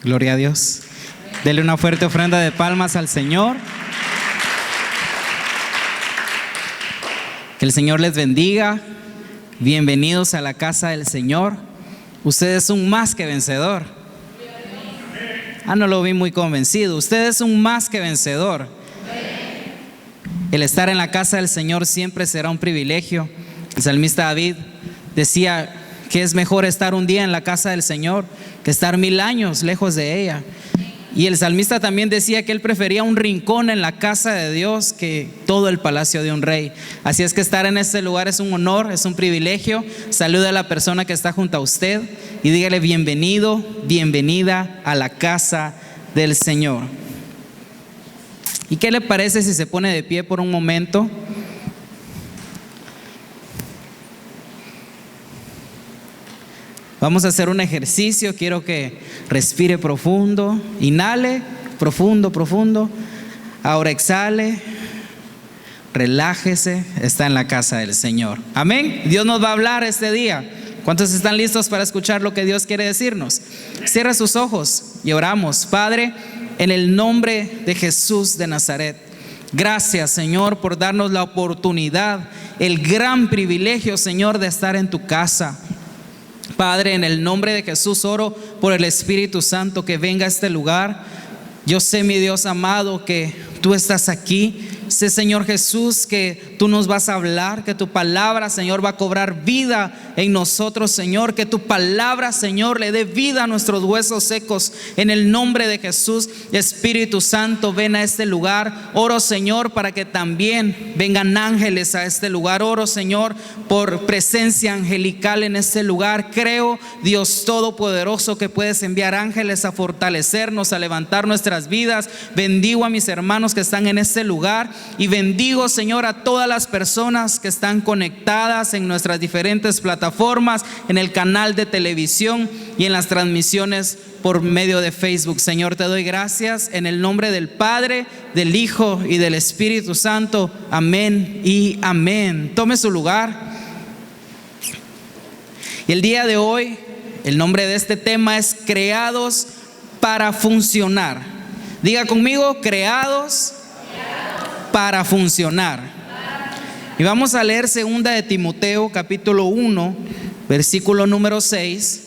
Gloria a Dios. Dele una fuerte ofrenda de palmas al Señor. Que el Señor les bendiga. Bienvenidos a la casa del Señor. Usted es un más que vencedor. No lo vi muy convencido. Usted es un más que vencedor. El estar en la casa del Señor siempre será un privilegio. El salmista David decía que es mejor estar un día en la casa del Señor que estar 1000 años lejos de ella. Y el salmista también decía que él prefería un rincón en la casa de Dios que todo el palacio de un rey. Así es que estar en este lugar es un honor, es un privilegio. Salude a la persona que está junto a usted y dígale bienvenido, bienvenida a la casa del Señor. ¿Y qué le parece si se pone de pie por un momento? Vamos a hacer un ejercicio. Quiero que respire profundo. Inhale, profundo, profundo. Ahora exhale. Relájese. Está en la casa del Señor. Amén. Dios nos va a hablar este día. ¿Cuántos están listos para escuchar lo que Dios quiere decirnos? Cierra sus ojos y oramos. Padre, en el nombre de Jesús de Nazaret, gracias, Señor, por darnos la oportunidad, el gran privilegio, Señor, de estar en tu casa. Padre, en el nombre de Jesús oro por el Espíritu Santo que venga a este lugar. Yo sé, mi Dios amado, que tú estás aquí. Sé, Señor Jesús, que tú nos vas a hablar, que tu palabra, Señor, va a cobrar vida en nosotros, Señor. Que tu palabra, Señor, le dé vida a nuestros huesos secos. En el nombre de Jesús, Espíritu Santo, ven a este lugar. Oro, Señor, para que también vengan ángeles a este lugar. Oro, Señor, por presencia angelical en este lugar. Creo, Dios Todopoderoso, que puedes enviar ángeles a fortalecernos, a levantar nuestras vidas. Bendigo a mis hermanos que están en este lugar. Y bendigo, Señor, a todas las personas que están conectadas en nuestras diferentes plataformas, en el canal de televisión y en las transmisiones por medio de Facebook. Señor, te doy gracias en el nombre del Padre, del Hijo y del Espíritu Santo. Amén y amén. Tome su lugar. Y el día de hoy, el nombre de este tema es creados para funcionar. Diga conmigo, creados para funcionar. Y vamos a leer 2 de Timoteo capítulo 1 versículo número 6,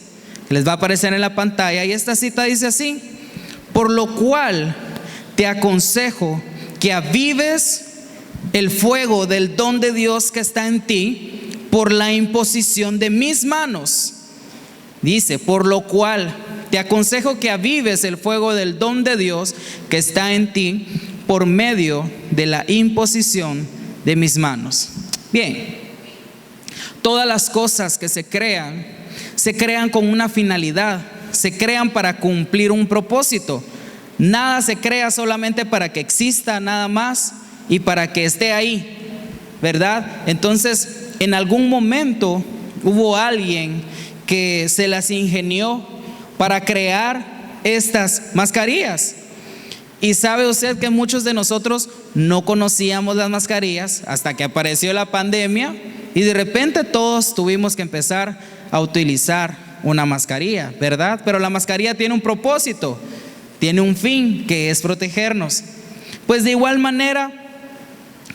que les va a aparecer en la pantalla. Y esta cita dice así: por lo cual te aconsejo que avives el fuego del don de Dios que está en ti por la imposición de mis manos. Dice, por lo cual te aconsejo que avives el fuego del don de Dios que está en ti por medio de la imposición de mis manos. Bien, todas las cosas que se crean con una finalidad, se crean para cumplir un propósito. Nada se crea solamente para que exista nada más y para que esté ahí, ¿verdad? Entonces, en algún momento hubo alguien que se las ingenió para crear estas mascarillas. Y sabe usted que muchos de nosotros no conocíamos las mascarillas hasta que apareció la pandemia y de repente todos tuvimos que empezar a utilizar una mascarilla, ¿verdad? Pero la mascarilla tiene un propósito, tiene un fin, que es protegernos. Pues de igual manera,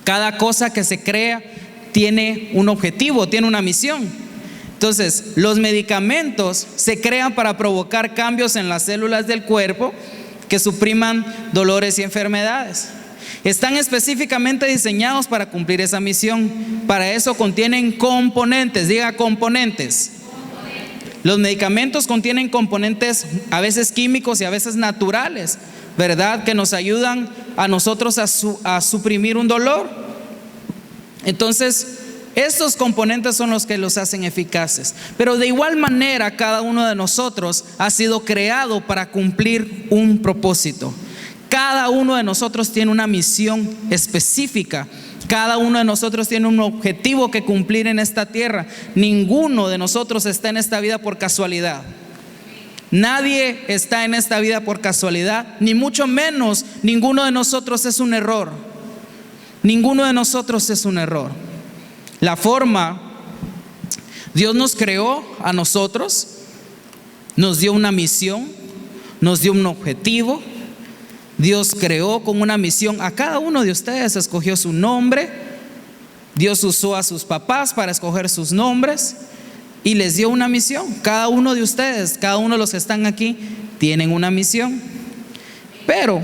cada cosa que se crea tiene un objetivo, tiene una misión. Entonces, los medicamentos se crean para provocar cambios en las células del cuerpo que supriman dolores y enfermedades. Están específicamente diseñados para cumplir esa misión. Para eso contienen componentes. Diga componentes. Los medicamentos contienen componentes a veces químicos y a veces naturales, ¿verdad? Que nos ayudan a nosotros a suprimir un dolor. Entonces, estos componentes son los que los hacen eficaces. Pero de igual manera, cada uno de nosotros ha sido creado para cumplir un propósito. Cada uno de nosotros tiene una misión específica. Cada uno de nosotros tiene un objetivo que cumplir en esta tierra. Ninguno de nosotros está en esta vida por casualidad. Nadie está en esta vida por casualidad, ni mucho menos ninguno de nosotros es un error. Ninguno de nosotros es un error. La forma, Dios nos creó a nosotros, nos dio una misión, nos dio un objetivo. Dios creó con una misión a cada uno de ustedes, escogió su nombre. Dios usó a sus papás para escoger sus nombres y les dio una misión. Cada uno de ustedes, cada uno de los que están aquí, tienen una misión. Pero,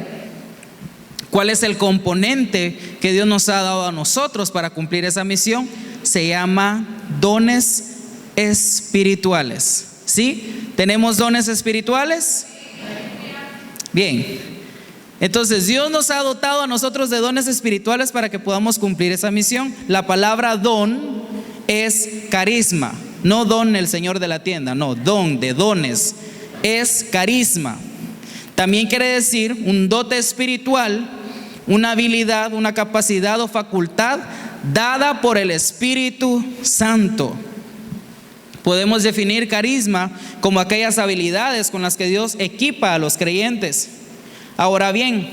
¿cuál es el componente que Dios nos ha dado a nosotros para cumplir esa misión? Se llama dones espirituales. ¿Sí? ¿Tenemos dones espirituales? Bien. Entonces Dios nos ha dotado a nosotros de dones espirituales para que podamos cumplir esa misión. La palabra don es carisma, no don el señor de la tienda, no, don de dones, es carisma. También quiere decir un dote espiritual, una habilidad, una capacidad o facultad dada por el Espíritu Santo. Podemos definir carisma como aquellas habilidades con las que Dios equipa a los creyentes. Ahora bien,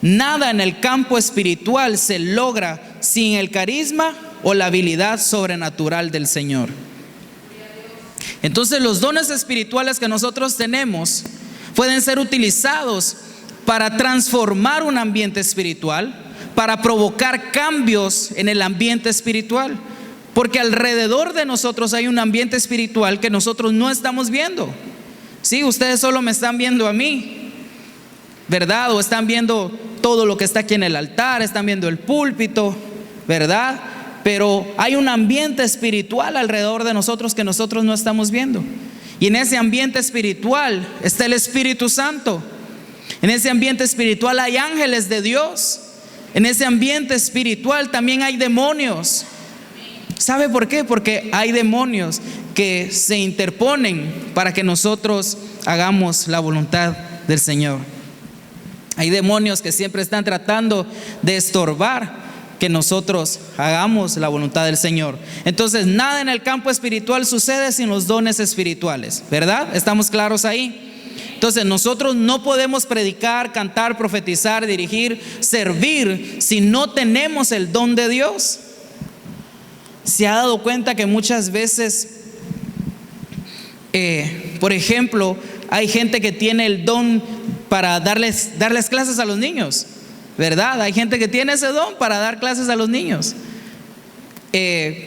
nada en el campo espiritual se logra sin el carisma o la habilidad sobrenatural del Señor. Entonces, los dones espirituales que nosotros tenemos pueden ser utilizados para transformar un ambiente espiritual, para provocar cambios en el ambiente espiritual, porque alrededor de nosotros hay un ambiente espiritual que nosotros no estamos viendo. Sí, ustedes solo me están viendo a mí, ¿verdad? O están viendo todo lo que está aquí en el altar, están viendo el púlpito, ¿verdad? Pero hay un ambiente espiritual alrededor de nosotros que nosotros no estamos viendo. Y en ese ambiente espiritual está el Espíritu Santo. En ese ambiente espiritual hay ángeles de Dios. En ese ambiente espiritual también hay demonios. ¿Sabe por qué? Porque hay demonios que se interponen para que nosotros hagamos la voluntad del Señor. Hay demonios que siempre están tratando de estorbar que nosotros hagamos la voluntad del Señor. Entonces, nada en el campo espiritual sucede sin los dones espirituales, ¿verdad? ¿Estamos claros ahí? Entonces, nosotros no podemos predicar, cantar, profetizar, dirigir, servir si no tenemos el don de Dios. ¿Se ha dado cuenta que muchas veces, por ejemplo, hay gente que tiene el don para darles clases a los niños, ¿verdad? Hay gente que tiene ese don para dar clases a los niños,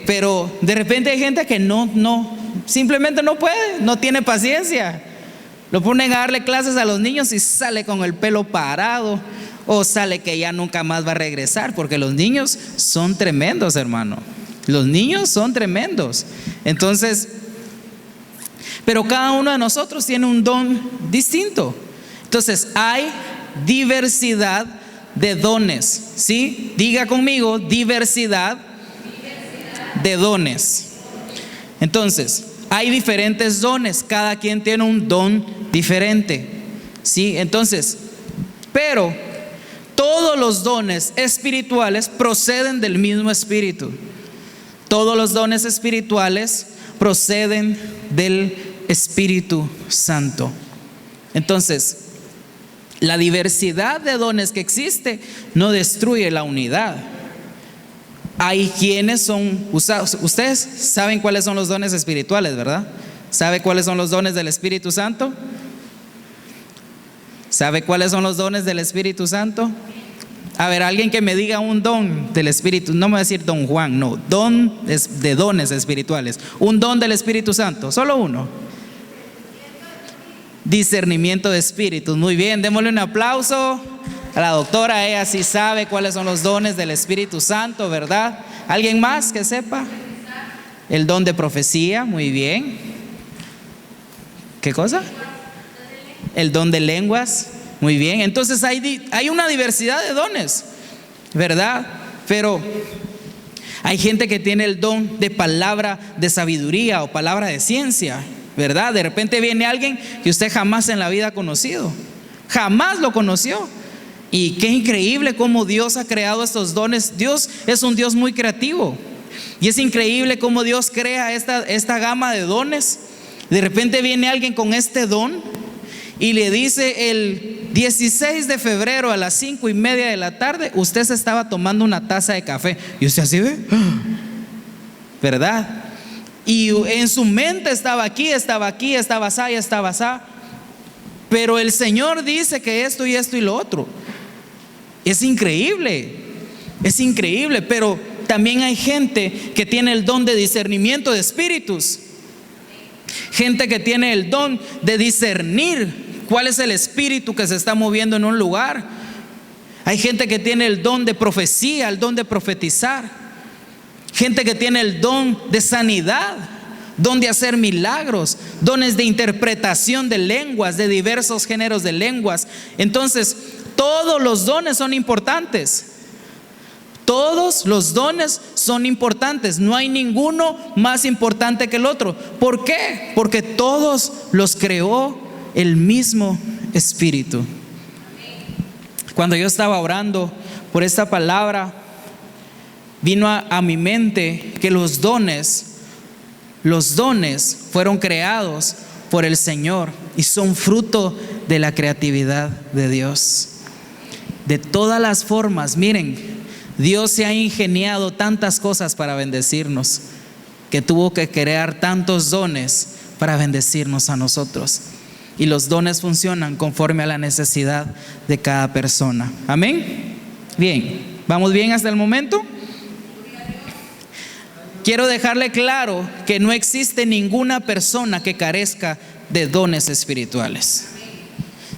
pero de repente hay gente que simplemente no puede, no tiene paciencia. Lo ponen a darle clases a los niños y sale con el pelo parado, o sale que ya nunca más va a regresar, porque los niños son tremendos, hermano. Los niños son tremendos. Entonces, pero cada uno de nosotros tiene un don distinto. Entonces, hay diversidad de dones, ¿sí? Diga conmigo, diversidad de dones. Entonces, hay diferentes dones, cada quien tiene un don diferente, ¿sí? Entonces, pero todos los dones espirituales proceden del mismo Espíritu. Todos los dones espirituales proceden del Espíritu Santo. Entonces, la diversidad de dones que existe no destruye la unidad. Hay quienes son usados. Ustedes saben cuáles son los dones espirituales, ¿verdad? ¿Sabe cuáles son los dones del Espíritu Santo? ¿Sabe cuáles son los dones del Espíritu Santo? A ver, alguien que me diga un don del Espíritu. No me va a decir don Juan, no. Don de dones espirituales. Un don del Espíritu Santo, solo uno. Discernimiento de espíritus. Muy bien, démosle un aplauso a la doctora. Ella sí sabe cuáles son los dones del Espíritu Santo, ¿verdad? ¿Alguien más que sepa? El don de profecía, muy bien. ¿Qué cosa? El don de lenguas, muy bien. Entonces hay una diversidad de dones, ¿verdad? Pero hay gente que tiene el don de palabra de sabiduría o palabra de ciencia, ¿verdad? De repente viene alguien que usted jamás en la vida ha conocido, jamás lo conoció. Y qué increíble cómo Dios ha creado estos dones. Dios es un Dios muy creativo. Y es increíble cómo Dios crea esta gama de dones. De repente viene alguien con este don y le dice: el 16 de febrero a las 5:30 de la tarde usted se estaba tomando una taza de café. Y usted así ve, ¿verdad? Y en su mente estaba aquí, estaba así, estaba así. pero el Señor dice que esto y esto y lo otro. Es increíble, pero también hay gente que tiene el don de discernimiento de espíritus. Gente que tiene el don de discernir cuál es el espíritu que se está moviendo en un lugar. Hay gente que tiene el don de profecía, el don de profetizar. Gente que tiene el don de sanidad, don de hacer milagros, dones de interpretación de lenguas, de diversos géneros de lenguas. Entonces, todos los dones son importantes. Todos los dones son importantes. No hay ninguno más importante que el otro. ¿Por qué? Porque todos los creó el mismo Espíritu. Cuando yo estaba orando por esta palabra, vino a mi mente que los dones fueron creados por el Señor y son fruto de la creatividad de Dios. De todas las formas, miren, Dios se ha ingeniado tantas cosas para bendecirnos, que tuvo que crear tantos dones para bendecirnos a nosotros. Y los dones funcionan conforme a la necesidad de cada persona. Amén. Bien, ¿vamos bien hasta el momento? Quiero dejarle claro que no existe ninguna persona que carezca de dones espirituales.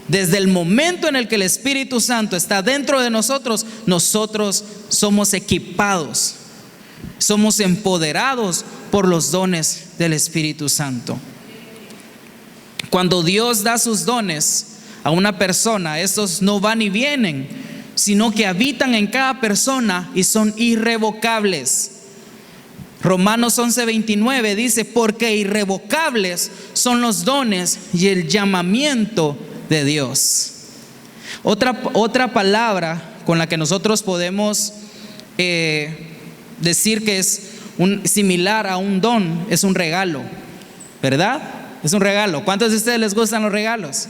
Desde el momento en el que el Espíritu Santo está dentro de nosotros, nosotros somos equipados, somos empoderados por los dones del Espíritu Santo. Cuando Dios da sus dones a una persona, estos no van y vienen, sino que habitan en cada persona y son irrevocables. Romanos 11:29 dice: porque irrevocables son los dones y el llamamiento de Dios. Otra palabra con la que nosotros podemos decir que es similar a un don es un regalo, ¿verdad? Es un regalo. ¿Cuántos de ustedes les gustan los regalos?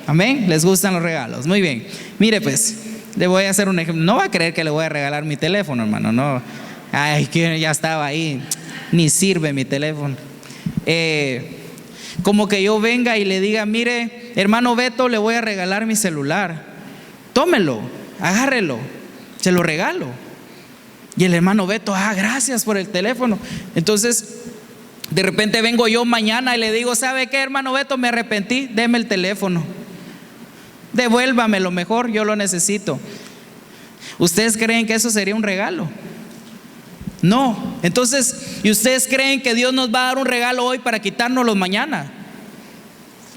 Amén, les gustan los regalos. Muy bien. Mire, pues, le voy a hacer un ejemplo. No va a creer que le voy a regalar mi teléfono, hermano. No. Ay, que ya estaba ahí. Ni sirve mi teléfono. Como que yo venga y le diga: mire, hermano Beto, le voy a regalar mi celular. Tómelo, agárrelo, se lo regalo. Y el hermano Beto: gracias por el teléfono. Entonces, de repente vengo yo mañana y le digo: ¿sabe qué, hermano Beto? Me arrepentí, deme el teléfono. Devuélvamelo mejor, yo lo necesito. ¿Ustedes creen que eso sería un regalo? No. Entonces, ¿y ustedes creen que Dios nos va a dar un regalo hoy para quitárnoslo mañana?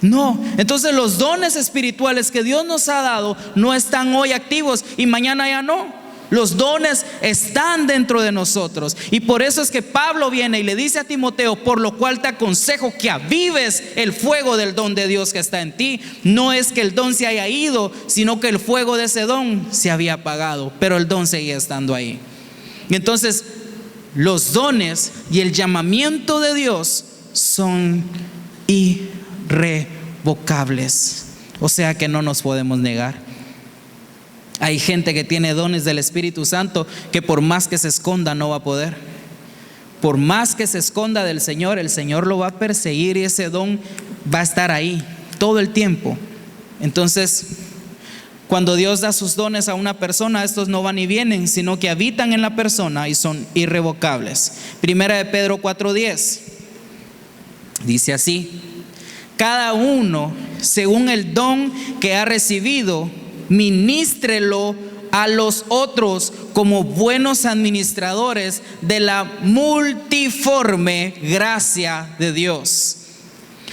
No. Entonces, los dones espirituales que Dios nos ha dado no están hoy activos y mañana ya no. Los dones están dentro de nosotros. Y por eso es que Pablo viene y le dice a Timoteo: por lo cual te aconsejo que avives el fuego del don de Dios que está en ti. No es que el don se haya ido, sino que el fuego de ese don se había apagado, pero el don seguía estando ahí. Y entonces, los dones y el llamamiento de Dios son irrevocables. O sea que no nos podemos negar. Hay gente que tiene dones del Espíritu Santo que por más que se esconda no va a poder. Por más que se esconda del Señor, el Señor lo va a perseguir y ese don va a estar ahí todo el tiempo. Entonces, cuando Dios da sus dones a una persona, estos no van y vienen, sino que habitan en la persona y son irrevocables. Primera de Pedro 4:10 dice así: cada uno según el don que ha recibido, ministrelo a los otros como buenos administradores de la multiforme gracia de Dios.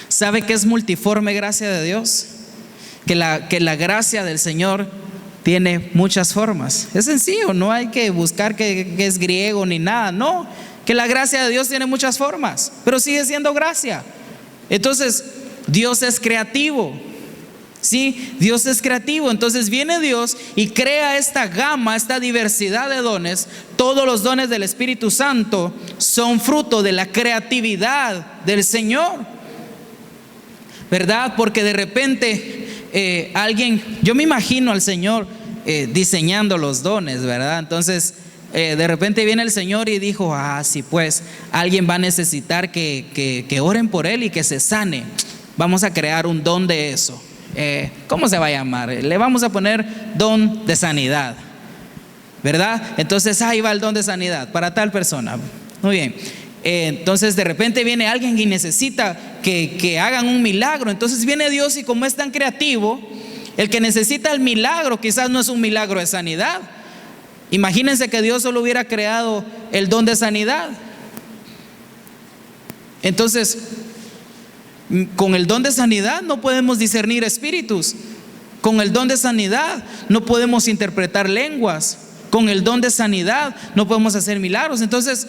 ¿Sabe qué es multiforme gracia de Dios? Que la gracia del Señor tiene muchas formas. Es sencillo, no hay que buscar que es griego ni nada. No, que la gracia de Dios tiene muchas formas, pero sigue siendo gracia. Entonces, Dios es creativo. Sí, Dios es creativo. Entonces viene Dios y crea esta gama, esta diversidad de dones. Todos los dones del Espíritu Santo son fruto de la creatividad del Señor, ¿verdad? Porque de repente alguien, yo me imagino al Señor diseñando los dones, ¿verdad? Entonces de repente viene el Señor y dijo: sí, pues alguien va a necesitar que oren por él y que se sane. Vamos a crear un don de eso. ¿cómo se va a llamar? Le vamos a poner don de sanidad, ¿verdad? Entonces ahí va el don de sanidad para tal persona. Muy bien. Entonces de repente viene alguien y necesita que hagan un milagro. Entonces viene Dios y como es tan creativo, el que necesita el milagro quizás no es un milagro de sanidad. Imagínense que Dios solo hubiera creado el don de sanidad. Entonces, con el don de sanidad no podemos discernir espíritus. Con el don de sanidad no podemos interpretar lenguas. Con el don de sanidad no podemos hacer milagros. Entonces,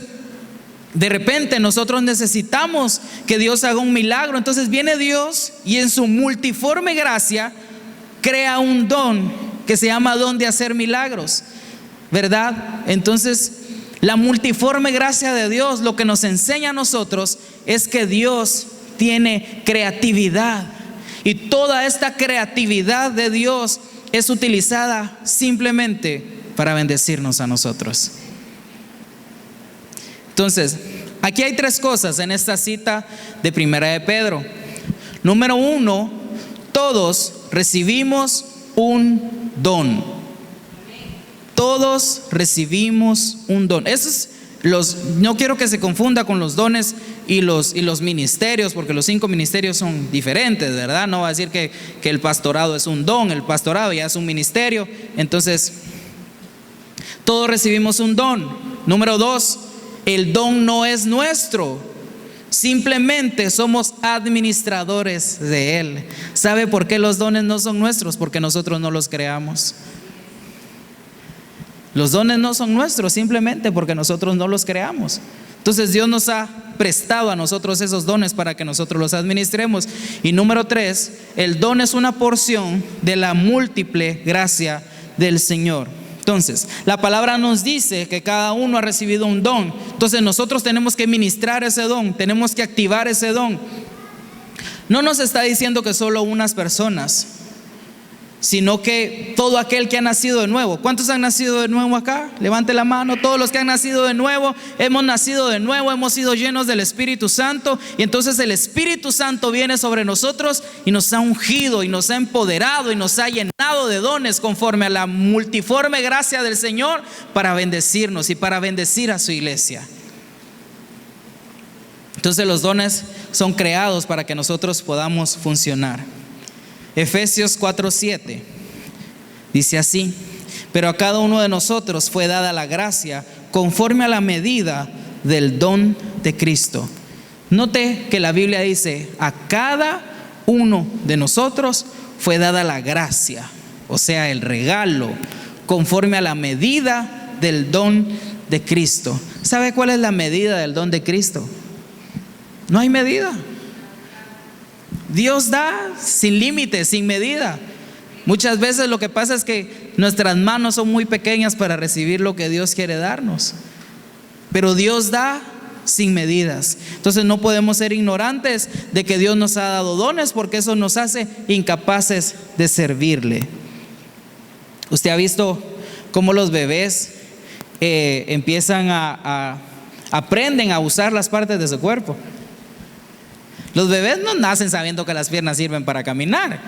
de repente nosotros necesitamos que Dios haga un milagro. Entonces viene Dios y en su multiforme gracia crea un don que se llama don de hacer milagros, ¿verdad? Entonces la multiforme gracia de Dios lo que nos enseña a nosotros es que Dios tiene creatividad, y toda esta creatividad de Dios es utilizada simplemente para bendecirnos a nosotros. Entonces, aquí hay tres cosas en esta cita de Primera de Pedro. Número uno, todos recibimos un don. Todos recibimos un don. No quiero que se confunda con los dones y los ministerios, porque los 5 ministerios son diferentes, ¿verdad? No va a decir que el pastorado es un don, el pastorado ya es un ministerio. Entonces, todos recibimos un don. Número 2, el don no es nuestro, simplemente somos administradores de él. ¿Sabe por qué los dones no son nuestros? Porque nosotros no los creamos. Los dones no son nuestros simplemente porque nosotros no los creamos. Entonces Dios nos ha prestado a nosotros esos dones para que nosotros los administremos. Y número 3, el don es una porción de la múltiple gracia del Señor. Entonces, la palabra nos dice que cada uno ha recibido un don. Entonces nosotros tenemos que ministrar ese don, tenemos que activar ese don. No nos está diciendo que solo unas personas, sino que todo aquel que ha nacido de nuevo. ¿Cuántos han nacido de nuevo acá? Levante la mano. Todos los que han nacido de nuevo, hemos nacido de nuevo, hemos sido llenos del Espíritu Santo, y entonces el Espíritu Santo viene sobre nosotros y nos ha ungido y nos ha empoderado y nos ha llenado de dones conforme a la multiforme gracia del Señor para bendecirnos y para bendecir a su iglesia. Entonces los dones son creados para que nosotros podamos funcionar. Efesios 4:7 dice así: pero a cada uno de nosotros fue dada la gracia conforme a la medida del don de Cristo. Note que la Biblia dice: a cada uno de nosotros fue dada la gracia, o sea, el regalo, conforme a la medida del don de Cristo. ¿Sabe cuál es la medida del don de Cristo? No hay medida. Dios da sin límite, sin medida. Muchas veces lo que pasa es que nuestras manos son muy pequeñas para recibir lo que Dios quiere darnos, pero Dios da sin medidas. Entonces no podemos ser ignorantes de que Dios nos ha dado dones, porque eso nos hace incapaces de servirle. Usted ha visto cómo los bebés aprenden a usar las partes de su cuerpo. Los bebés no nacen sabiendo que las piernas sirven para caminar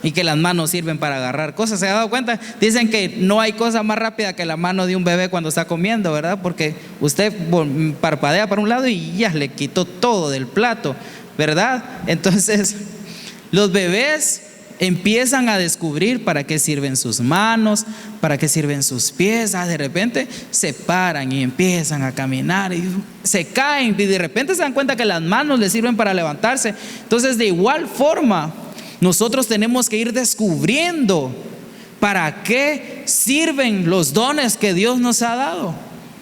y que las manos sirven para agarrar cosas. ¿Se ha dado cuenta? Dicen que no hay cosa más rápida que la mano de un bebé cuando está comiendo, ¿verdad? Porque usted parpadea para un lado y ya le quitó todo del plato, ¿verdad? Entonces, los bebés empiezan a descubrir para qué sirven sus manos, para qué sirven sus pies. De repente se paran y empiezan a caminar y se caen, y de repente se dan cuenta que las manos les sirven para levantarse. Entonces, de igual forma, nosotros tenemos que ir descubriendo para qué sirven los dones que Dios nos ha dado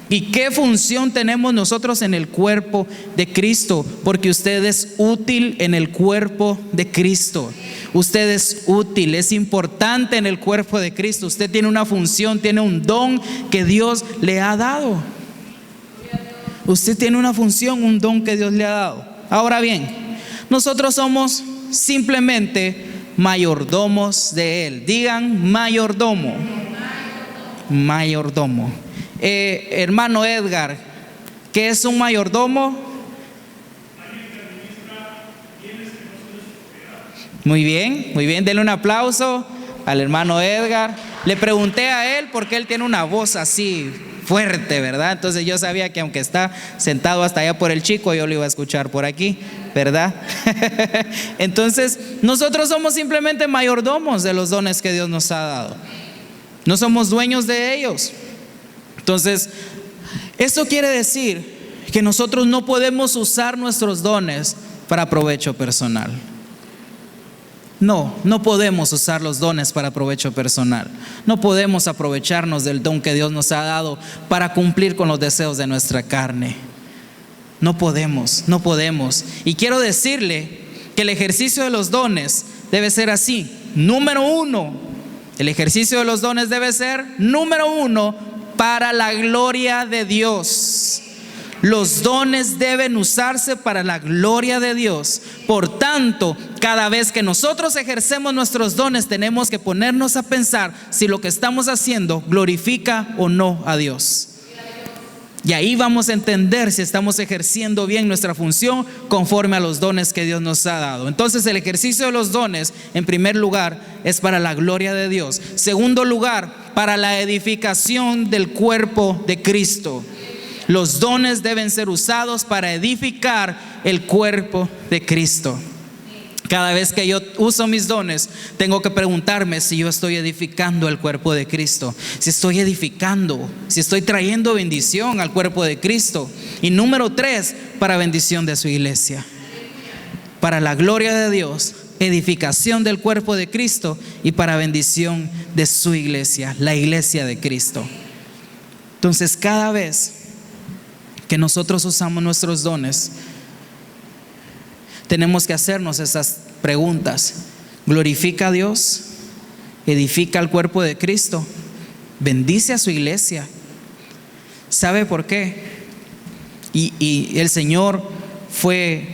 y qué función tenemos nosotros en el cuerpo de Cristo, porque usted es útil en el cuerpo de Cristo. Usted es útil, es importante en el cuerpo de Cristo. Usted tiene una función, tiene un don que Dios le ha dado. Usted tiene una función, un don que Dios le ha dado. Ahora bien, nosotros somos simplemente mayordomos de Él. Digan mayordomo. Mayordomo. Hermano Edgar, ¿qué es un mayordomo? Muy bien, denle un aplauso al hermano Edgar. Le pregunté a él porque él tiene una voz así fuerte, ¿verdad? Entonces yo sabía que aunque está sentado hasta allá por el chico, yo lo iba a escuchar por aquí, ¿verdad? Entonces nosotros somos simplemente mayordomos de los dones que Dios nos ha dado. No somos dueños de ellos. Entonces, esto quiere decir que nosotros no podemos usar nuestros dones para provecho personal. No podemos usar los dones para provecho personal. No podemos aprovecharnos del don que Dios nos ha dado para cumplir con los deseos de nuestra carne. No podemos. Y quiero decirle que el ejercicio de los dones debe ser así. Número uno, el ejercicio de los dones debe ser, número uno, para la gloria de Dios. Los dones deben usarse para la gloria de Dios. Por tanto, cada vez que nosotros ejercemos nuestros dones, tenemos que ponernos a pensar si lo que estamos haciendo glorifica o no a Dios. Y ahí vamos a entender si estamos ejerciendo bien nuestra función conforme a los dones que Dios nos ha dado. Entonces, el ejercicio de los dones, en primer lugar, es para la gloria de Dios. Segundo lugar, para la edificación del cuerpo de Cristo. Los dones deben ser usados para edificar el cuerpo de Cristo. Cada vez que yo uso mis dones, tengo que preguntarme si yo estoy edificando el cuerpo de Cristo, si estoy edificando, si estoy trayendo bendición al cuerpo de Cristo. Y número 3, para bendición de su iglesia. Para la gloria de Dios, edificación del cuerpo de Cristo, y para bendición de su iglesia, la iglesia de Cristo. Entonces, cada vez que nosotros usamos nuestros dones, tenemos que hacernos esas preguntas. ¿Glorifica a Dios? ¿Edifica al cuerpo de Cristo? ¿Bendice a su iglesia? ¿Sabe por qué? Y el Señor fue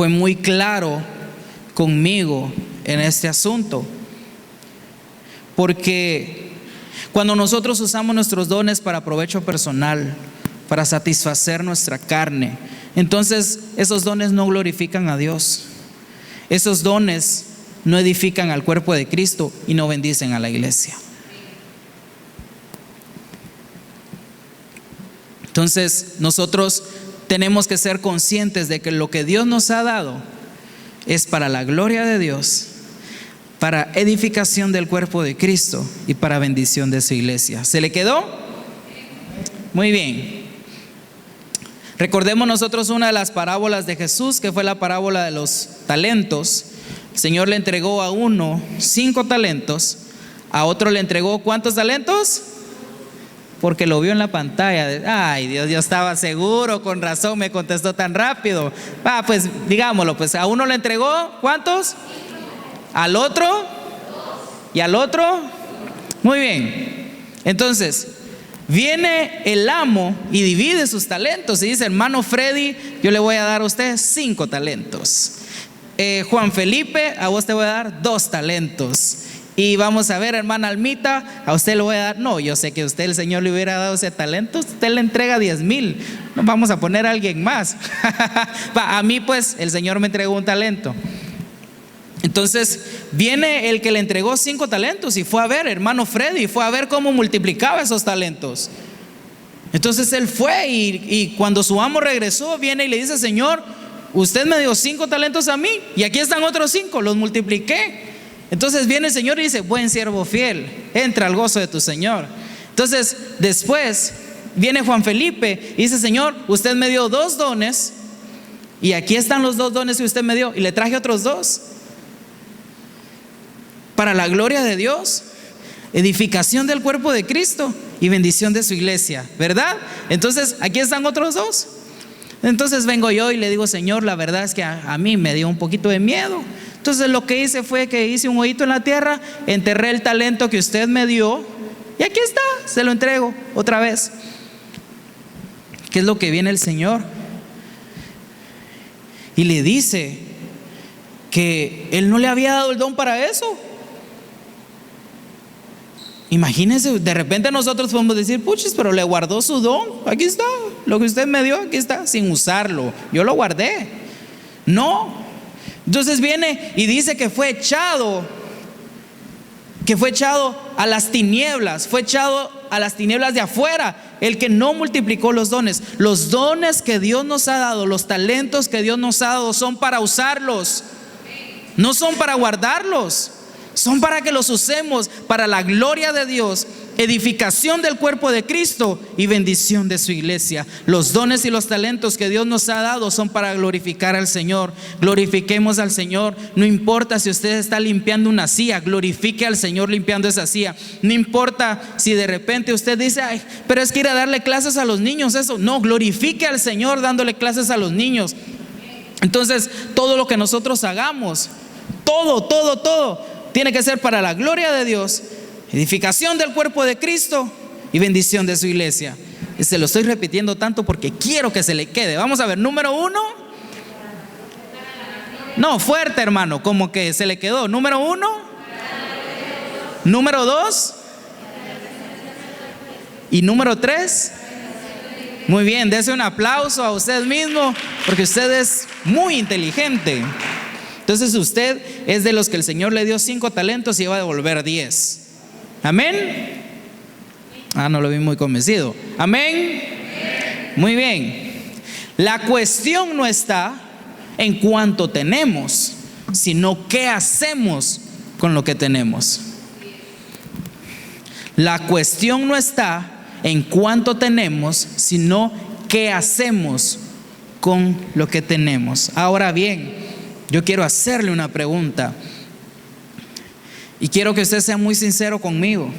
muy claro conmigo en este asunto. Porque cuando nosotros usamos nuestros dones para provecho personal, para satisfacer nuestra carne, entonces esos dones no glorifican a Dios. Esos dones no edifican al cuerpo de Cristo y no bendicen a la iglesia. Entonces nosotros tenemos que ser conscientes de que lo que Dios nos ha dado es para la gloria de Dios, para edificación del cuerpo de Cristo y para bendición de su iglesia. ¿Se le quedó? Muy bien. Recordemos nosotros una de las parábolas de Jesús, que fue la parábola de los talentos. El Señor le entregó a uno 5 talentos, a otro le entregó ¿cuántos talentos? Porque lo vio en la pantalla. Ay Dios, yo estaba seguro, con razón me contestó tan rápido. Pues digámoslo, pues a uno le entregó ¿cuántos? Al otro y al otro. Muy bien. Entonces viene el amo y divide sus talentos y dice: hermano Freddy, yo le voy a dar a usted 5 talentos. Juan Felipe, a vos te voy a dar 2 talentos. Y vamos a ver, hermana Almita, a usted le voy a dar, no, yo sé que usted, el Señor le hubiera dado ese talento, usted le entrega 10,000. No vamos a poner a alguien más. A mí pues el Señor me entregó un talento. Entonces viene el que le entregó 5 talentos y fue a ver, hermano Freddy, fue a ver cómo multiplicaba esos talentos. Entonces él fue y cuando su amo regresó, viene y le dice: Señor, usted me dio 5 talentos a mí y aquí están otros 5, los multipliqué. Entonces viene el Señor y dice: buen siervo fiel, entra al gozo de tu Señor. Entonces después viene Juan Felipe y dice: Señor, usted me dio 2 dones y aquí están los 2 dones que usted me dio y le traje otros 2. Para la gloria de Dios, edificación del cuerpo de Cristo y bendición de su iglesia, ¿verdad? Entonces aquí están otros 2. Entonces vengo yo y le digo: Señor, la verdad es que a mí me dio un poquito de miedo. Entonces lo que hice fue que hice un hoyito en la tierra, enterré el talento que usted me dio y aquí está, se lo entrego otra vez. ¿Qué es lo que viene el Señor? Y le dice que Él no le había dado el don para eso. Imagínense, de repente nosotros podemos decir: puchis, pero le guardó su don, aquí está, lo que usted me dio, aquí está, sin usarlo, yo lo guardé. No, Entonces viene y dice que fue echado a las tinieblas, fue echado a las tinieblas de afuera, el que no multiplicó los dones. Los dones que Dios nos ha dado, los talentos que Dios nos ha dado, son para usarlos, no son para guardarlos, son para que los usemos para la gloria de Dios, edificación del cuerpo de Cristo y bendición de su iglesia. Los dones y los talentos que Dios nos ha dado son para glorificar al Señor. Glorifiquemos al Señor. No importa si usted está limpiando una silla, glorifique al Señor limpiando esa silla. No importa si de repente usted dice: ay, pero es que ir a darle clases a los niños, eso. No, glorifique al Señor dándole clases a los niños. Entonces, todo lo que nosotros hagamos, todo tiene que ser para la gloria de Dios, edificación del cuerpo de Cristo y bendición de su iglesia. Y se lo estoy repitiendo tanto porque quiero que se le quede. Vamos a ver, número 1. No, fuerte, hermano, como que se le quedó. Número 1. Número 2. Y número 3. Muy bien, dése un aplauso a usted mismo porque usted es muy inteligente. Entonces usted es de los que el Señor le dio 5 talentos y va a devolver 10. Amén. No lo vi muy convencido. Amén. Muy bien. La cuestión no está en cuánto tenemos, sino qué hacemos con lo que tenemos. La cuestión no está en cuánto tenemos, sino qué hacemos con lo que tenemos. Ahora bien, yo quiero hacerle una pregunta y quiero que usted sea muy sincero conmigo,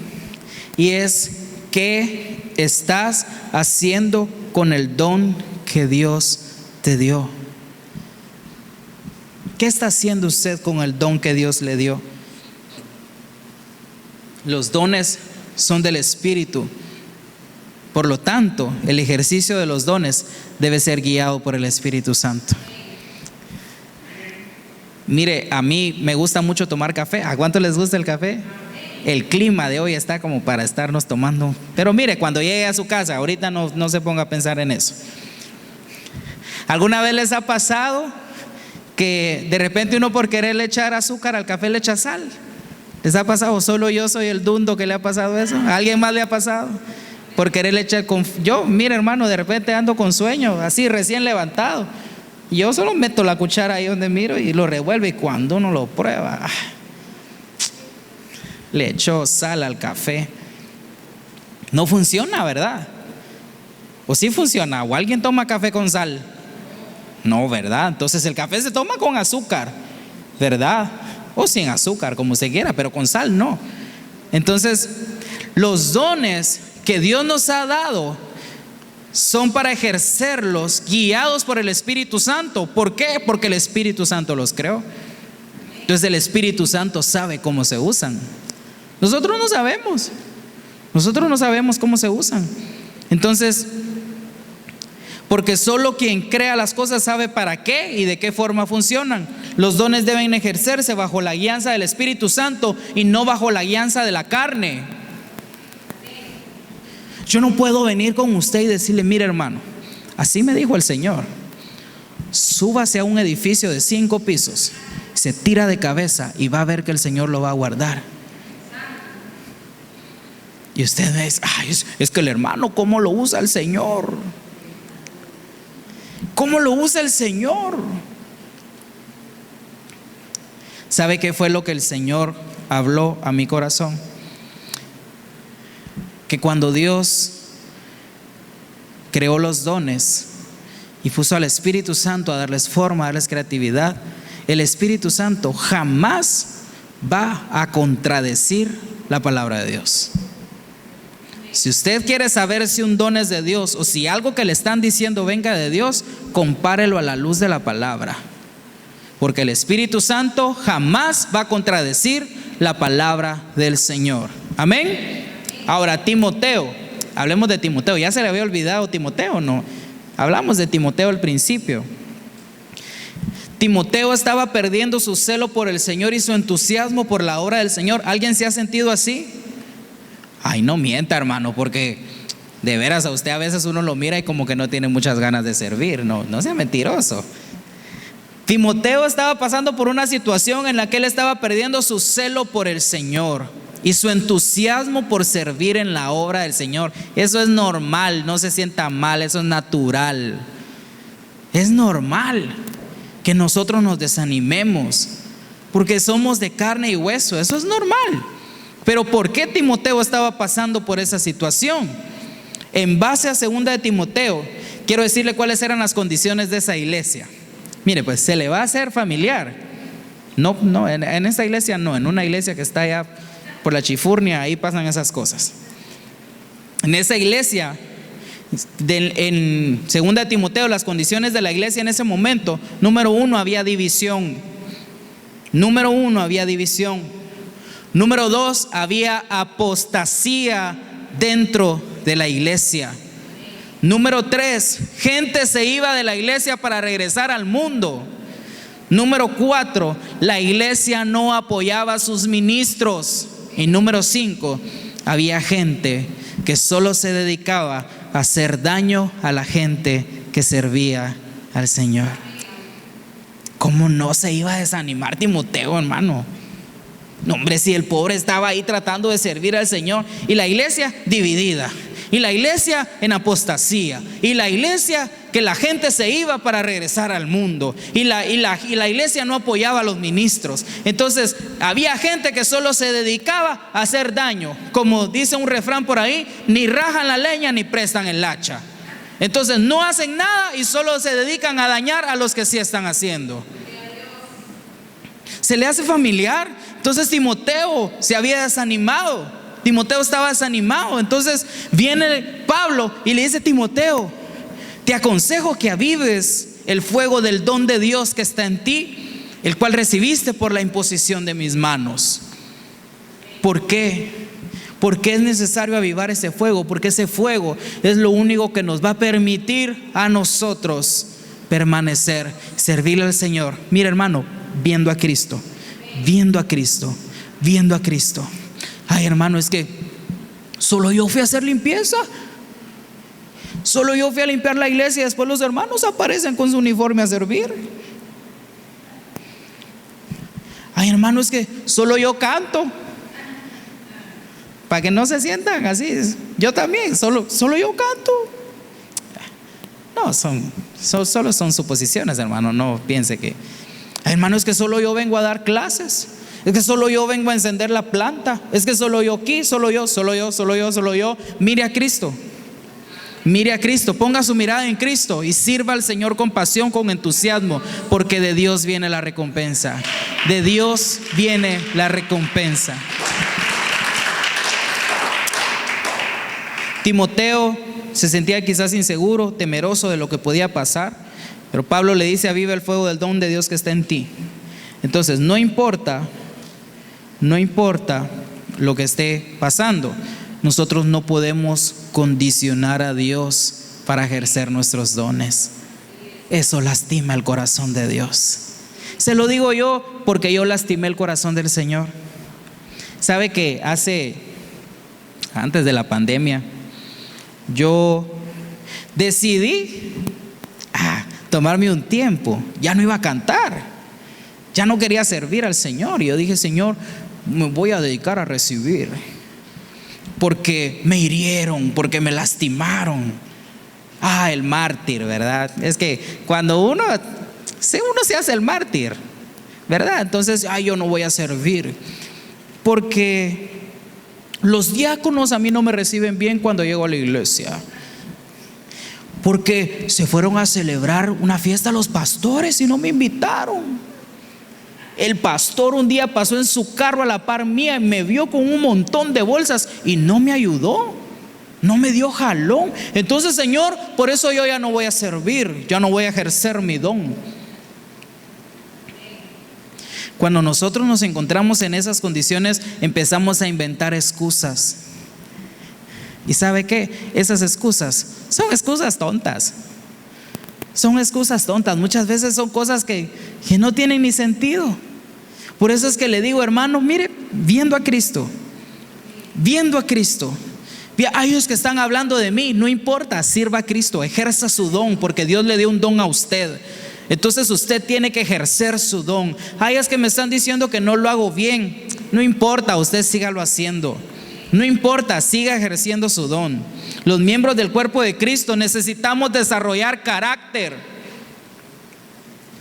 y es: ¿qué estás haciendo con el don que Dios te dio? ¿Qué está haciendo usted con el don que Dios le dio? Los dones son del Espíritu. Por lo tanto, el ejercicio de los dones debe ser guiado por el Espíritu Santo. Mire, a mí me gusta mucho tomar café. ¿A cuánto les gusta el café? El clima de hoy está como para estarnos tomando. Pero mire, cuando llegue a su casa, ahorita no se ponga a pensar en eso. ¿Alguna vez les ha pasado que de repente uno, por quererle echar azúcar al café, le echa sal? ¿Les ha pasado? ¿Solo yo soy el dundo que le ha pasado eso? ¿A alguien más le ha pasado? Por quererle echar yo, mire, hermano, de repente ando con sueño, así recién levantado. Yo solo meto la cuchara ahí donde miro y lo revuelvo, y cuando uno lo prueba, le echó sal al café. No funciona, ¿verdad? ¿O sí funciona? ¿O alguien toma café con sal? No, ¿verdad? Entonces el café se toma con azúcar, ¿verdad? O sin azúcar, como se quiera, pero con sal no. Entonces, los dones que Dios nos ha dado son para ejercerlos guiados por el Espíritu Santo. ¿Por qué? Porque el Espíritu Santo los creó. Entonces el Espíritu Santo sabe cómo se usan. Nosotros no sabemos cómo se usan. Entonces, porque solo quien crea las cosas sabe para qué y de qué forma funcionan. Los dones deben ejercerse bajo la guianza del Espíritu Santo y no bajo la guianza de la carne. Yo no puedo venir con usted y decirle: mire, hermano, así me dijo el Señor, súbase a un edificio de 5 pisos, se tira de cabeza y va a ver que el Señor lo va a guardar. Y usted ve: es que el hermano, ¿cómo lo usa el Señor? ¿Cómo lo usa el Señor? ¿Sabe qué fue lo que el Señor habló a mi corazón? Que cuando Dios creó los dones y puso al Espíritu Santo a darles forma, a darles creatividad, el Espíritu Santo jamás va a contradecir la palabra de Dios. Si usted quiere saber si un don es de Dios o si algo que le están diciendo venga de Dios, compárelo a la luz de la palabra, porque el Espíritu Santo jamás va a contradecir la palabra del Señor. Amén. Ahora, Timoteo, hablemos de Timoteo. ¿Ya se le había olvidado Timoteo? No, hablamos de Timoteo al principio. Timoteo estaba perdiendo su celo por el Señor y su entusiasmo por la obra del Señor. ¿Alguien se ha sentido así? Ay, no mienta, hermano, porque de veras a usted a veces uno lo mira y como que no tiene muchas ganas de servir. No sea mentiroso. Timoteo estaba pasando por una situación en la que él estaba perdiendo su celo por el Señor y su entusiasmo por servir en la obra del Señor. Eso es normal, no se sienta mal, eso es natural. Es normal que nosotros nos desanimemos porque somos de carne y hueso, eso es normal. Pero ¿por qué Timoteo estaba pasando por esa situación? En base a 2 de Timoteo, quiero decirle cuáles eran las condiciones de esa iglesia. Mire, pues se le va a hacer familiar. No, en esta iglesia no, en una iglesia que está allá por la Chifurnia, ahí pasan esas cosas. En esa iglesia, en 2 de Timoteo, las condiciones de la iglesia en ese momento, número 1, había división. Número 2, había apostasía dentro de la iglesia. Número 3, gente se iba de la iglesia para regresar al mundo. Número 4, la iglesia no apoyaba a sus ministros. Y número 5, había gente que solo se dedicaba a hacer daño a la gente que servía al Señor. ¿Cómo no se iba a desanimar Timoteo, hermano? No, hombre, si el pobre estaba ahí tratando de servir al Señor y la iglesia dividida, y la iglesia en apostasía, y la iglesia que la gente se iba para regresar al mundo, y la iglesia no apoyaba a los ministros. Entonces había gente que solo se dedicaba a hacer daño. Como dice un refrán por ahí, ni rajan la leña ni prestan el hacha. Entonces no hacen nada y solo se dedican a dañar a los que sí están haciendo. ¿Se le hace familiar? Entonces Timoteo se había desanimado. Timoteo estaba desanimado. Entonces viene Pablo y le dice: Timoteo, te aconsejo que avives el fuego del don de Dios que está en ti, el cual recibiste por la imposición de mis manos. ¿Por qué? Porque es necesario avivar ese fuego, porque ese fuego es lo único que nos va a permitir a nosotros permanecer, servirle al Señor. Mira, hermano, viendo a Cristo, viendo a Cristo, viendo a Cristo. Ay, hermano, es que solo yo fui a hacer limpieza, solo yo fui a limpiar la iglesia y después los hermanos aparecen con su uniforme a servir. Ay, hermano, es que solo yo canto. Para que no se sientan así, yo también, solo yo canto. No, solo son suposiciones, hermano. No piense que, hermano, es que solo yo vengo a dar clases, es que solo yo vengo a encender la planta, es que solo yo aquí, solo yo. Mire a Cristo, ponga su mirada en Cristo y sirva al Señor con pasión, con entusiasmo, porque de Dios viene la recompensa. De Dios viene la recompensa. Timoteo se sentía quizás inseguro, temeroso de lo que podía pasar, pero Pablo le dice: aviva el fuego del don de Dios que está en ti. Entonces no importa lo que esté pasando, nosotros no podemos condicionar a Dios para ejercer nuestros dones. Eso lastima el corazón de Dios. Se lo digo yo porque yo lastimé el corazón del Señor. Sabe que antes de la pandemia, yo decidí tomarme un tiempo. Ya no iba a cantar, ya no quería servir al Señor. Y yo dije: Señor, me voy a dedicar a recibir, porque me hirieron, porque me lastimaron. El mártir, ¿verdad? Es que cuando uno se hace el mártir, ¿verdad? Entonces, yo no voy a servir, porque los diáconos a mí no me reciben bien cuando llego a la iglesia, porque se fueron a celebrar una fiesta los pastores y no me invitaron. El pastor un día pasó en su carro a la par mía y me vio con un montón de bolsas y no me ayudó, no me dio jalón. Entonces, Señor, por eso yo ya no voy a servir, ya no voy a ejercer mi don. Cuando nosotros nos encontramos en esas condiciones, empezamos a inventar excusas. ¿Y sabe qué? Esas excusas son excusas tontas. Son excusas tontas. Muchas veces son cosas que no tienen ni sentido. Por eso es que le digo, hermano, mire, viendo a Cristo. Hay ellos que están hablando de mí, no importa, sirva a Cristo, ejerza su don, porque Dios le dio un don a usted. Entonces usted tiene que ejercer su don. Ay, es que me están diciendo que no lo hago bien. No importa, usted sígalo haciendo. No importa, siga ejerciendo su don. Los miembros del cuerpo de Cristo necesitamos desarrollar carácter.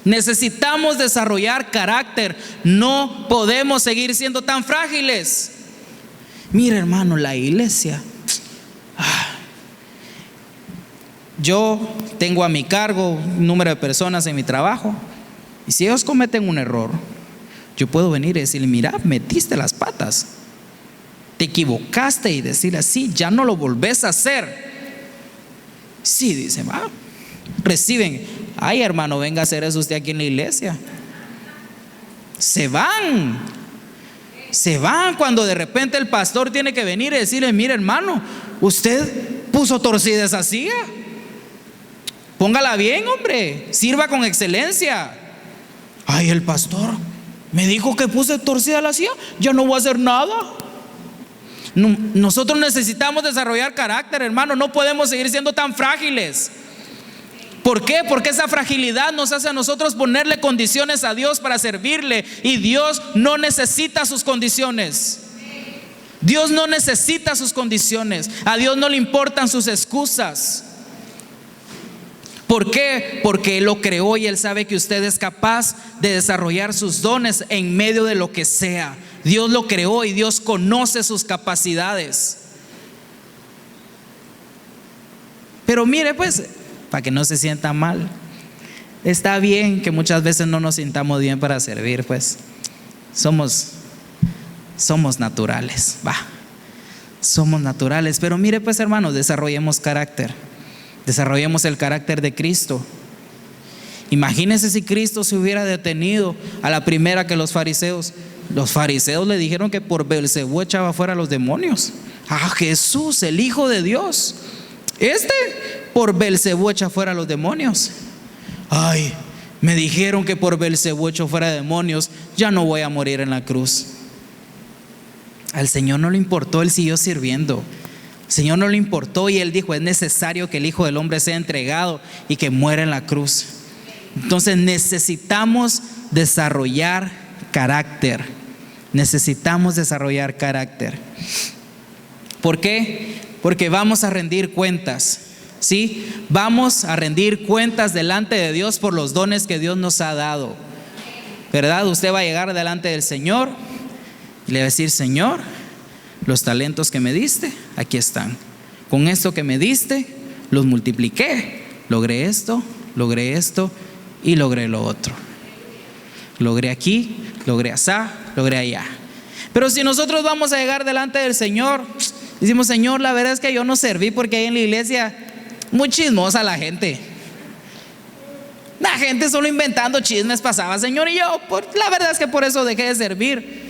Necesitamos desarrollar carácter. No podemos seguir siendo tan frágiles. Mire, hermano, la iglesia. Yo tengo a mi cargo un número de personas en mi trabajo, y si ellos cometen un error, yo puedo venir y decirle: mira, metiste las patas, te equivocaste, y decirle así: ya no lo volvés a hacer. Sí, dice, va, reciben: ay, hermano, venga a hacer eso usted aquí en la iglesia. Se van cuando de repente el pastor tiene que venir y decirle: mire, hermano, usted puso torcida esa silla, póngala bien, hombre, sirva con excelencia. Ay, el pastor me dijo que puse torcida la silla, ya no voy a hacer nada. Nosotros necesitamos desarrollar carácter, hermano. No podemos seguir siendo tan frágiles. ¿Por qué? Porque esa fragilidad nos hace a nosotros ponerle condiciones a Dios para servirle, y Dios no necesita sus condiciones. Dios no necesita sus condiciones. A Dios no le importan sus excusas. ¿Por qué? Porque Él lo creó y Él sabe que usted es capaz de desarrollar sus dones en medio de lo que sea. Dios lo creó y Dios conoce sus capacidades. Pero mire, pues, para que no se sienta mal, está bien que muchas veces no nos sintamos bien para servir, pues somos naturales, somos naturales. Pero mire, pues, hermanos, desarrollemos carácter. Desarrollemos el carácter de Cristo. Imagínense si Cristo se hubiera detenido a la primera que los fariseos le dijeron que por Beelzebú echaba fuera a los demonios. A Jesús, el Hijo de Dios, por Beelzebú echa fuera a los demonios. Ay, me dijeron que por Beelzebú echo fuera demonios, ya no voy a morir en la cruz. Al Señor no le importó, Él siguió sirviendo. Al Señor no le importó y Él dijo: es necesario que el Hijo del Hombre sea entregado y que muera en la cruz. Entonces necesitamos desarrollar carácter. Necesitamos desarrollar carácter. ¿Por qué? Porque vamos a rendir cuentas. ¿Sí? Vamos a rendir cuentas delante de Dios por los dones que Dios nos ha dado, ¿verdad? Usted va a llegar delante del Señor y le va a decir: Señor, los talentos que me diste, aquí están. Con esto que me diste, los multipliqué. Logré esto y logré lo otro. Logré aquí, logré allá, logré allá. Pero si nosotros vamos a llegar delante del Señor, decimos: Señor, la verdad es que yo no serví porque ahí en la iglesia muy chismosa la gente solo inventando chismes pasaba, Señor, y yo la verdad es que por eso dejé de servir.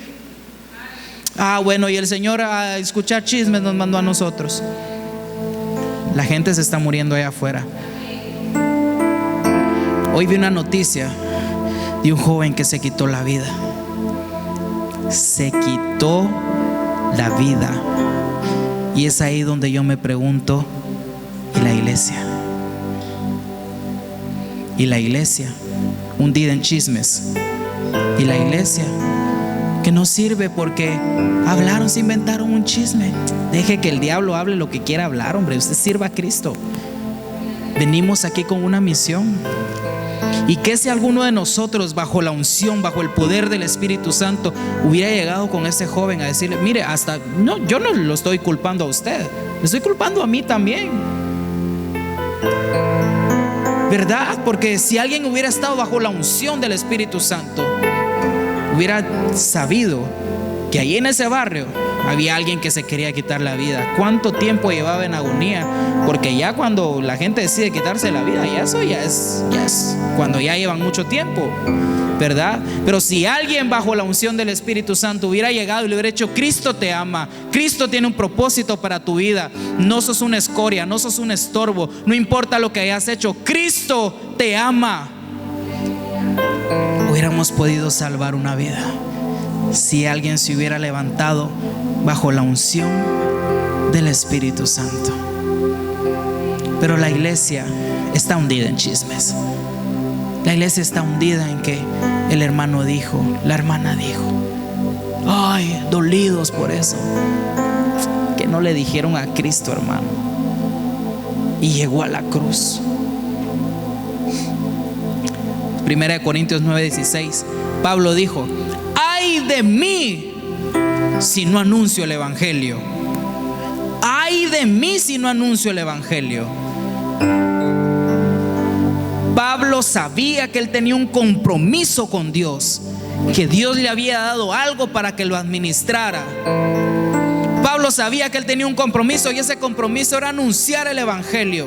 Bueno, y el Señor a escuchar chismes nos mandó a nosotros. La gente se está muriendo allá afuera. Hoy vi una noticia de un joven que se quitó la vida. Se quitó la vida. Y es ahí donde yo me pregunto: ¿y la iglesia? ¿Y la iglesia? Hundida en chismes. ¿Y la iglesia? Que no sirve porque se inventaron un chisme. Deje que el diablo hable lo que quiera hablar, hombre. Usted sirva a Cristo. Venimos aquí con una misión. ¿Y qué si alguno de nosotros, bajo la unción, bajo el poder del Espíritu Santo, hubiera llegado con ese joven a decirle: mire, yo no lo estoy culpando a usted, me estoy culpando a mí también, ¿verdad? Porque si alguien hubiera estado bajo la unción del Espíritu Santo, hubiera sabido que allí en ese barrio había alguien que se quería quitar la vida. ¿Cuánto tiempo llevaba en agonía? Porque ya cuando la gente decide quitarse la vida, ya es cuando ya llevan mucho tiempo, ¿verdad? Pero si alguien bajo la unción del Espíritu Santo hubiera llegado y le hubiera dicho: Cristo te ama, Cristo tiene un propósito para tu vida, no sos una escoria, no sos un estorbo, no importa lo que hayas hecho, Cristo te ama, hubiéramos podido salvar una vida. Si alguien se hubiera levantado bajo la unción del Espíritu Santo. Pero la iglesia está hundida en chismes. La iglesia está hundida en que el hermano dijo, la hermana dijo. Ay, dolidos por eso, que no le dijeron a Cristo, hermano, y llegó a la cruz. 1 Corintios 9:16, Pablo dijo: ay de mí si no anuncio el evangelio. Ay de mí si no anuncio el evangelio. Pablo sabía que él tenía un compromiso con Dios, que Dios le había dado algo para que lo administrara. Pablo sabía que él tenía un compromiso, y ese compromiso era anunciar el evangelio.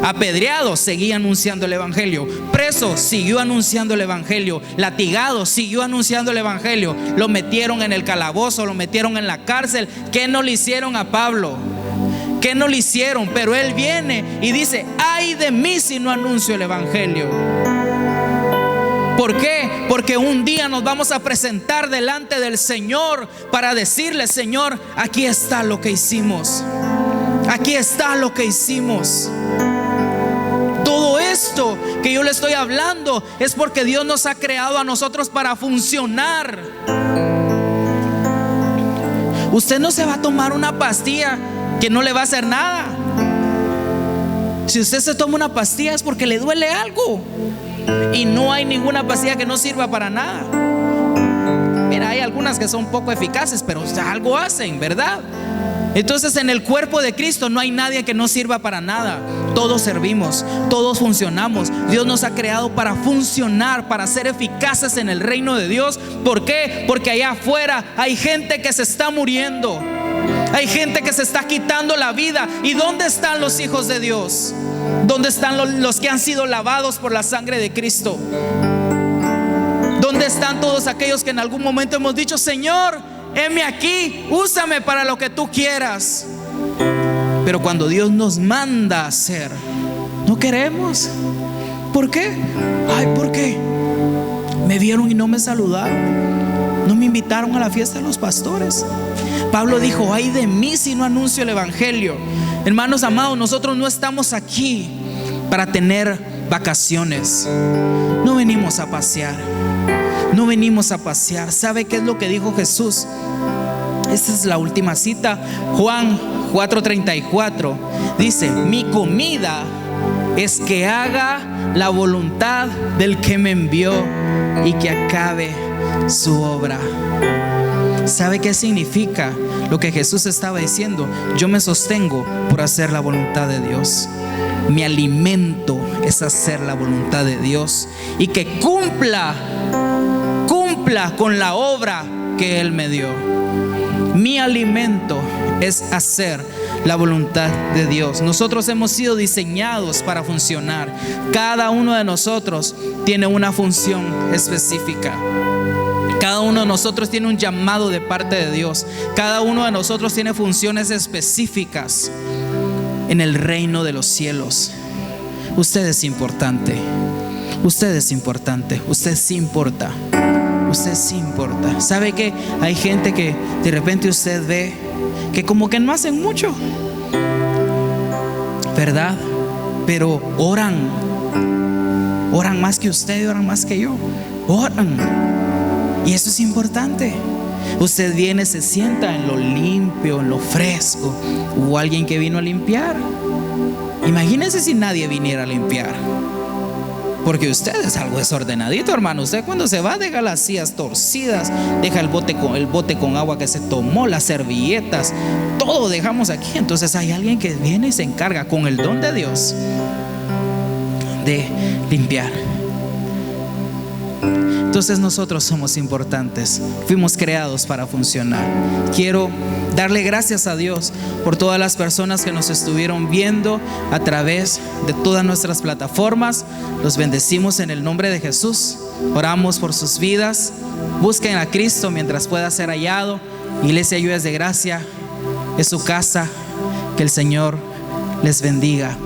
Apedreado, seguía anunciando el evangelio. Preso, siguió anunciando el evangelio. Latigado, siguió anunciando el evangelio. Lo metieron en el calabozo, lo metieron en la cárcel. ¿Qué no le hicieron a Pablo? ¿Qué no le hicieron? Pero él viene y dice: ay de mí si no anuncio el evangelio. ¿Por qué? Porque un día nos vamos a presentar delante del Señor para decirle: Señor, aquí está lo que hicimos. Aquí está lo que hicimos. Todo esto que yo le estoy hablando es porque Dios nos ha creado a nosotros para funcionar. Usted no se va a tomar una pastilla que no le va a hacer nada. Si usted se toma una pastilla es porque le duele algo. Y no hay ninguna pastilla que no sirva para nada. Mira, hay algunas que son poco eficaces, pero algo hacen, ¿verdad? Entonces, en el cuerpo de Cristo no hay nadie que no sirva para nada. Todos servimos, todos funcionamos. Dios nos ha creado para funcionar, para ser eficaces en el reino de Dios. ¿Por qué? Porque allá afuera hay gente que se está muriendo. Hay gente que se está quitando la vida. ¿Y dónde están los hijos de Dios? ¿Dónde están los que han sido lavados por la sangre de Cristo? ¿Dónde están todos aquellos que en algún momento hemos dicho: Señor, heme aquí, úsame para lo que tú quieras? Pero cuando Dios nos manda a hacer, no queremos. ¿Por qué? Ay, ¿por qué? Me vieron y no me saludaron, no me invitaron a la fiesta de los pastores. Pablo dijo: ay de mí si no anuncio el evangelio. Hermanos amados, nosotros no estamos aquí para tener vacaciones. No venimos a pasear. No venimos a pasear. ¿Sabe qué es lo que dijo Jesús? Esta es la última cita. Juan 4:34 dice: mi comida es que haga la voluntad del que me envió y que acabe su obra. ¿Sabe qué significa lo que Jesús estaba diciendo? Yo me sostengo por hacer la voluntad de Dios. Mi alimento es hacer la voluntad de Dios y que cumpla con la obra que Él me dio. Mi alimento es hacer la voluntad de Dios. Nosotros hemos sido diseñados para funcionar. Cada uno de nosotros tiene una función específica. Cada uno de nosotros tiene un llamado de parte de Dios. Cada uno de nosotros tiene funciones específicas en el reino de los cielos. Usted es importante. Usted es importante. Usted sí importa. Usted sí importa. ¿Sabe qué? Hay gente que de repente usted ve que como que no hacen mucho, ¿verdad? Pero oran más que usted, oran más que yo. Oran. Y eso es importante. Usted viene, se sienta en lo limpio, en lo fresco. Hubo alguien que vino a limpiar. Imagínense si nadie viniera a limpiar. Porque usted es algo desordenadito, hermano. Usted cuando se va deja las sillas torcidas, deja el bote con agua que se tomó, las servilletas, todo dejamos aquí. Entonces hay alguien que viene y se encarga con el don de Dios de limpiar. Entonces nosotros somos importantes. Fuimos creados para funcionar. Quiero darle gracias a Dios por todas las personas que nos estuvieron viendo a través de todas nuestras plataformas. Los bendecimos en el nombre de Jesús. Oramos por sus vidas. Busquen a Cristo mientras pueda ser hallado. Iglesia Lluvias de Gracia es su casa. Que el Señor les bendiga.